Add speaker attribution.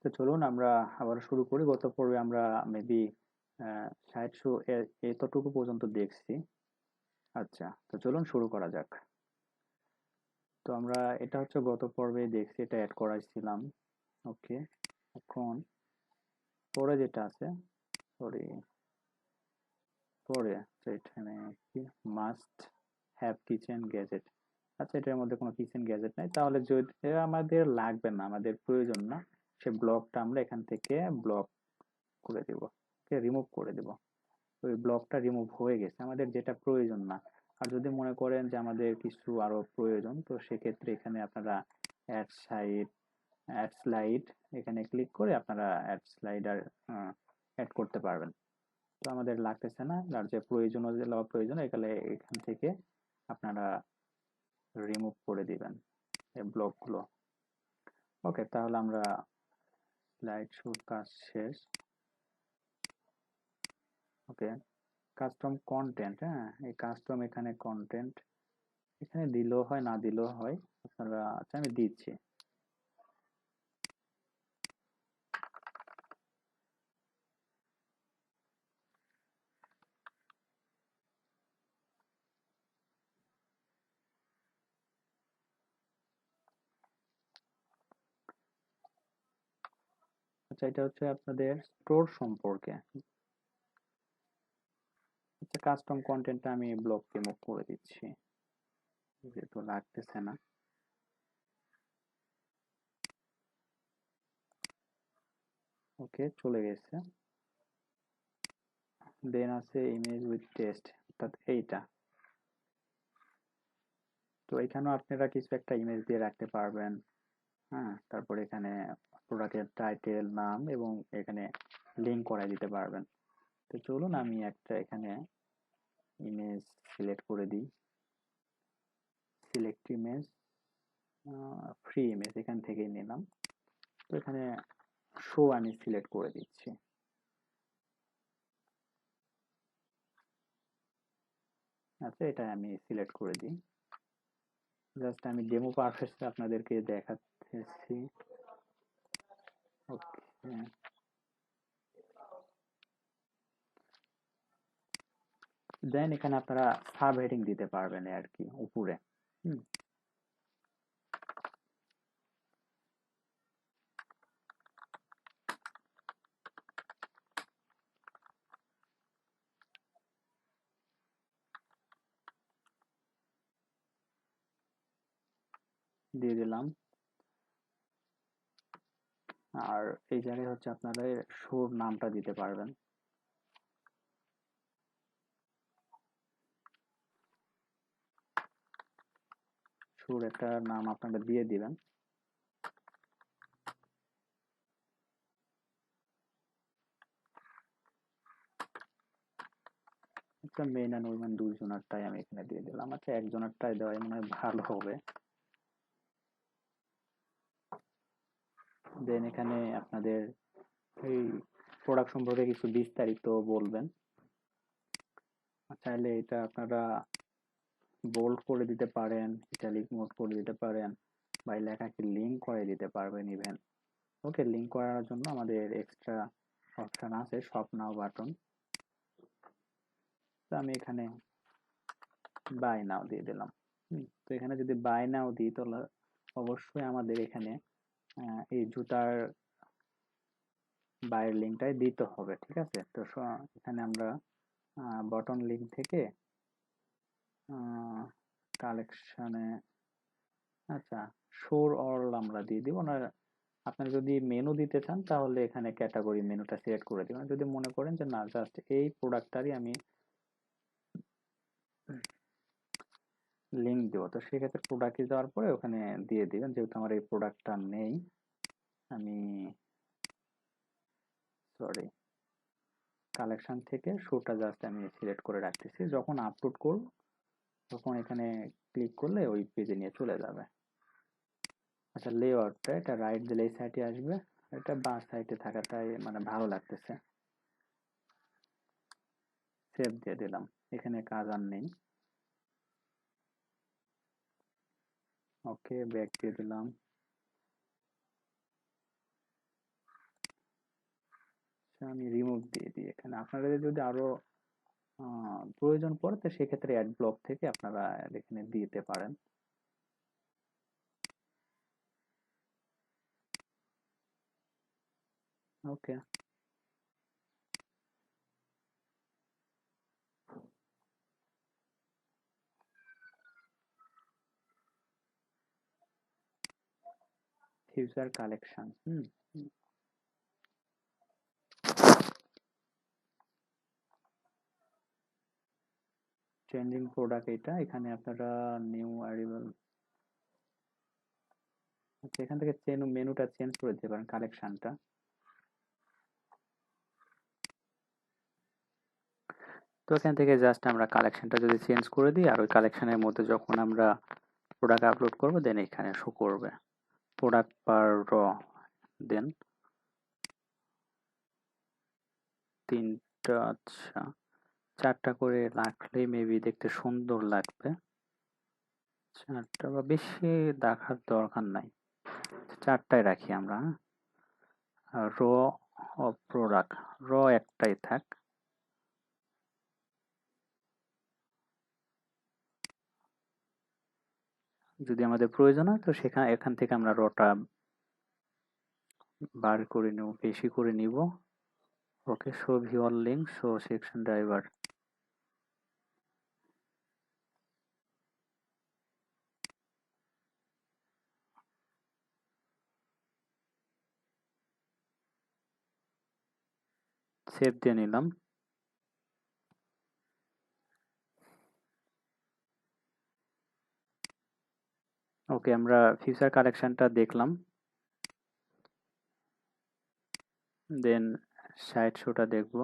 Speaker 1: তো চলুন আমরা আবার শুরু করি। গত পর্বে আমরা মেবি ৬০ এতটুকু পর্যন্ত দেখছি। আচ্ছা, তো চলুন শুরু করা যাক। তো আমরা এটা হচ্ছে গত পর্বে দেখছি, এটা অ্যাড করাইছিলাম। ওকে, এখন পরে যেটা আছে, সরি, পরে তো এখানে কি মাস্ট হ্যাভ কিচেন গ্যাজেট। আচ্ছা, এটার মধ্যে কোনো কিচেন গ্যাজেট নাই, তাহলে যদি এটা আমাদের লাগবে না, আমাদের প্রয়োজন না, সে ব্লকটা আমরা এখান থেকে ব্লক করে দেব, রিমুভ করে দেব। ওই ব্লকটা রিমুভ হয়ে গেছে, আমাদের যেটা প্রয়োজন না। আর যদি মনে করেন যে আমাদের কিছু আরো প্রয়োজন, তো সেক্ষেত্রে এখানে আপনারা অ্যাড সাইড অ্যাড স্লাইড এখানে ক্লিক করে আপনারা অ্যাড স্লাইডার অ্যাড করতে পারবেন। তো আমাদের লাগতেছে না, আর যে প্রয়োজন প্রয়োজন এখানে এখান থেকে আপনারা রিমুভ করে দিবেন এই ব্লকগুলো। ওকে, তাহলে আমরা স্লাইড শোর কাজ শেষ। ওকে, কাস্টম কন্টেন্ট, হ্যাঁ, এই কাস্টম এখানে কন্টেন্ট এখানে দিলেও হয়, না দিলেও হয় আপনারা। আচ্ছা, আমি দিচ্ছি। আচ্ছা, এটা হচ্ছে আপনাদের স্টোর সম্পর্কে। আচ্ছা, কাস্টম কন্টেন্টটা আমি ব্লক রিমুভ করে দিচ্ছি, যেহেতু লাগতেছে না। ওকে, চলে গেছে। দেন আছে ইমেজ উইথ টেক্সট, অর্থাৎ এইটা। তো এখানেও আপনারা কিছু একটা ইমেজ দিয়ে রাখতে পারবেন। হ্যাঁ, তারপর এখানে প্রোডাক্টের টাইটেল, নাম এবং এখানে লিঙ্ক করাই দিতে পারবেন। তো চলুন আমি একটা এখানে ইমেজ সিলেক্ট করে দিই। সিলেক্ট ইমেজ, ফ্রি ইমেজ এখান থেকেই নিলাম। তো এখানে শো আমি সিলেক্ট করে দিচ্ছি। আচ্ছা, এটা আমি সিলেক্ট করে দিই। জাস্ট আমি ডেমো পারপাসে আপনাদেরকে দেখাচ্ছি। ওকে, দেন এখানে আপনারা সাব হেডিং দিতে পারবেন আর কি উপরে। হুম, দিয়ে দিলাম। আর এই জায়গায় হচ্ছে আপনারা শোর নামটা দিতে পারবেন। শোর একটা নাম আপনারা দিয়ে দিবেন। আচ্ছা, মেন আর উইমেন দুজনেরটাই আমি এখানে দিয়ে দিলাম। আচ্ছা, একজনেরটাই দেওয়াই মনে হয় ভালো হবে। দেন এখানে আপনাদের এই প্রোডাক্ট সম্পর্কে কিছু বিস্তারিত বলবেন। চাইলে এটা আপনারা বোল্ড করে দিতে পারেন, ইটালিক মোড করে দিতে পারেন, বা এই লেখাকে লিঙ্ক করে দিতে পারবেন ইভেন। ওকে, লিঙ্ক করার জন্য আমাদের এক্সট্রা অপশন আছে, শপ নাও বাটন। তো আমি এখানে বাই নাও দিয়ে দিলাম। তো এখানে যদি বাই নাও দিই, তাহলে অবশ্যই আমাদের এখানে এই জুতার বাইরের লিঙ্কটাই দিতে হবে, ঠিক আছে? তো এখানে আমরা বটন লিঙ্ক থেকে কালেকশনে, আচ্ছা, শোর অল আমরা দিয়ে দিব না। আপনারা যদি মেনু দিতে চান তাহলে এখানে ক্যাটাগরি মেনুটা সিলেক্ট করে দিবেন। যদি মনে করেন যে না, জাস্ট এই প্রোডাক্টটারই আমি লিঙ্ক দেবো, তো সেক্ষেত্রে প্রোডাক্টে যাওয়ার পরে ওখানে দিয়ে দিবেন। যেহেতু আমার এই প্রোডাক্টটা নেই, আমি সরি, কালেকশন থেকে শোটা জাস্ট আমি সিলেক্ট করে রাখতেছি। যখন আপলোড করব তখন এখানে ক্লিক করলে ওই পেজে নিয়ে চলে যাবে। আচ্ছা, লেআউটটা এটা রাইট দিলে এই সাইটে আসবে, এটা বাঁ সাইডে থাকাটাই মানে ভালো লাগতেছে। সেভ দিয়ে দিলাম, এখানে কাজ আর নেই। ওকে, ব্যাক দিয়ে দিলাম। আমি রিমুভ দিয়ে দিই এখানে। আপনাদের যদি আরো প্রয়োজন পড়ে তো সেক্ষেত্রে অ্যাড ব্লক থেকে আপনারা এখানে দিতে পারেন। ওকে, ফিউচার কালেকশন। চেঞ্জিং প্রোডাক্ট, এটা এখানে আপনারা নিউ অ্যারাইভাল, আচ্ছা এখান থেকে মেনুটা চেঞ্জ করে দিতে পারেন কালেকশনটা। তো এখান থেকে জাস্ট আমরা কালেকশনটা যদি চেঞ্জ করে দিই, আর ওই কালেকশনের মধ্যে যখন আমরা প্রোডাক্ট আপলোড করব দেন এখানে শো করবে প্রোডাক্ট পার র। দেন তিনটা, আচ্ছা চারটা করে রাখলেই মেবি দেখতে সুন্দর লাগবে। চারটা বা বেশি দেখার দরকার নাই, চারটায় রাখি আমরা। র অফ প্রোডাক্ট, র একটাই থাক। যদি আমাদের প্রয়োজন হয় তো এখান থেকে আমরা রটা বার করে নেব, বেশি করে নিব। Okay, show viewer link, show section driver. Save দিয়ে নিলাম। ওকে, আমরা ফিউচার কালেকশনটা দেখলাম। দেন সাইট শোটা দেখবো।